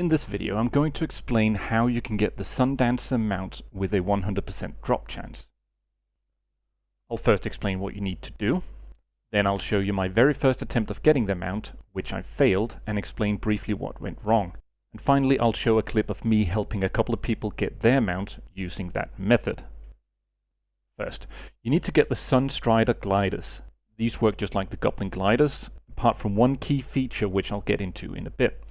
In this video, I'm going to explain how you can get the Sundancer mount with a 100% drop chance. I'll first explain what you need to do, then I'll show you my very first attempt of getting the mount, which I failed, and explain briefly what went wrong. And finally, I'll show a clip of me helping a couple of people get their mount using that method. First, you need to get the Sunstrider gliders. These work just like the Goblin gliders, apart from one key feature which I'll get into in a bit.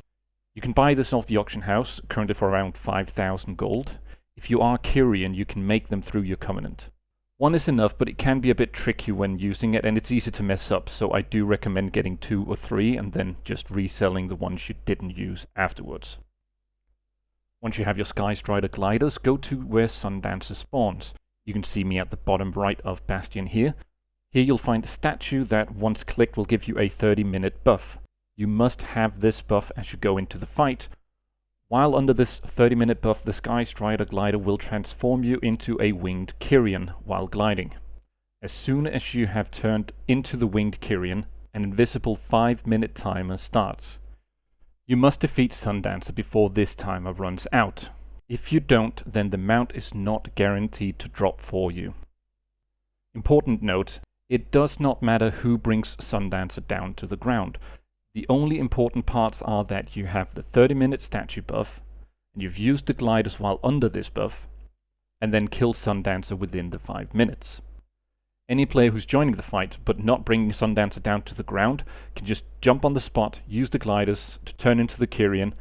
You can buy this off the auction house, currently for around 5,000 gold. If you are Kyrian, you can make them through your Covenant. One is enough, but it can be a bit tricky when using it, and it's easy to mess up, so I do recommend getting 2 or 3 and then just reselling the ones you didn't use afterwards. Once you have your Skystrider gliders, go to where Sundancer spawns. You can see me at the bottom right of Bastion here. Here you'll find a statue that, once clicked, will give you a 30-minute buff. You must have this buff as you go into the fight. While under this 30-minute buff, the Skystrider glider will transform you into a winged Kyrian while gliding. As soon as you have turned into the winged Kyrian, an invisible 5-minute timer starts. You must defeat Sundancer before this timer runs out. If you don't, then the mount is not guaranteed to drop for you. Important note, it does not matter who brings Sundancer down to the ground. The only important parts are that you have the 30-minute statue buff, and you've used the gliders while under this buff, and then kill Sundancer within the 5 minutes. Any player who's joining the fight but not bringing Sundancer down to the ground can just jump on the spot, use the gliders to turn into the Kyrian,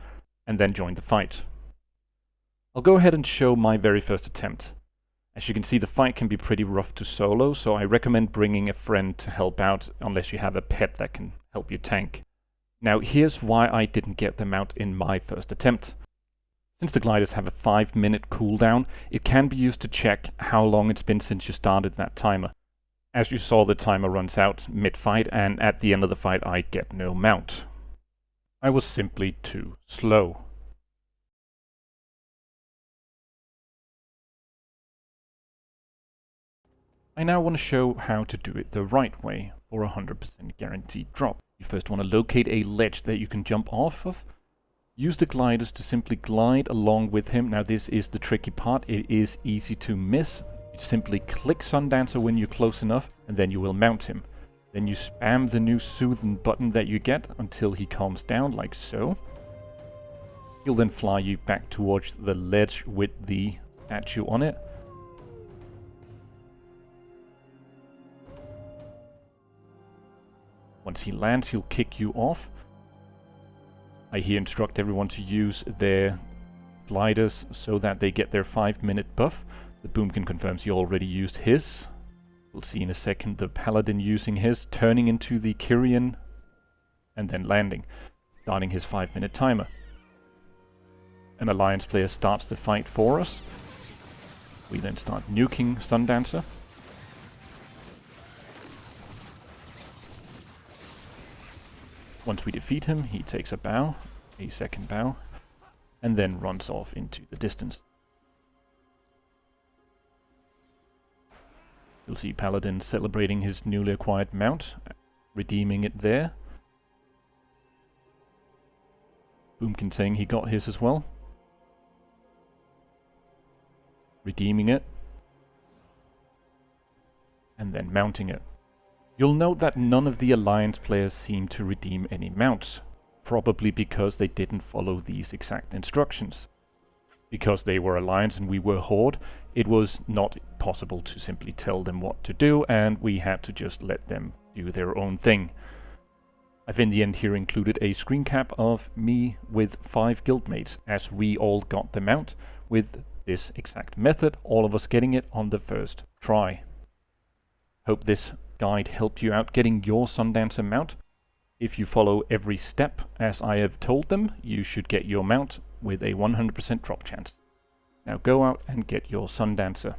and then join the fight. I'll go ahead and show my very first attempt. As you can see, the fight can be pretty rough to solo, so I recommend bringing a friend to help out unless you have a pet that can help you tank. Now here's why I didn't get them out in my first attempt. Since the gliders have a 5-minute cooldown, it can be used to check how long it's been since you started that timer. As you saw, the timer runs out mid-fight, and at the end of the fight I get no mount. I was simply too slow. I now want to show how to do it the right way for a 100% guaranteed drop. You first want to locate a ledge that you can jump off of. Use the gliders to simply glide along with him. Now this is the tricky part, it is easy to miss. You simply click Sundancer when you're close enough, and then you will mount him. Then you spam the new Soothin' button that you get until he calms down, like so. He'll then fly you back towards the ledge with the statue on it. Once he lands, he'll kick you off. I here instruct everyone to use their gliders so that they get their 5-minute buff. The Boomkin confirms he already used his. We'll see in a second the Paladin using his, turning into the Kyrian, and then landing, starting his 5-minute timer. An Alliance player starts the fight for us. We then start nuking Sundancer. Once we defeat him, he takes a bow, a second bow, and then runs off into the distance. You'll see Paladin celebrating his newly acquired mount, redeeming it there. Boomkin saying he got his as well. Redeeming it. And then mounting it. You'll note that none of the Alliance players seem to redeem any mounts, probably because they didn't follow these exact instructions. Because they were Alliance and we were Horde, it was not possible to simply tell them what to do, and we had to just let them do their own thing. I've in the end here included a screen cap of me with 5 guildmates, as we all got the mount with this exact method, all of us getting it on the first try. Hope this guide helped you out getting your Sundancer mount. If you follow every step as I have told them, you should get your mount with a 100% drop chance. Now go out and get your Sundancer.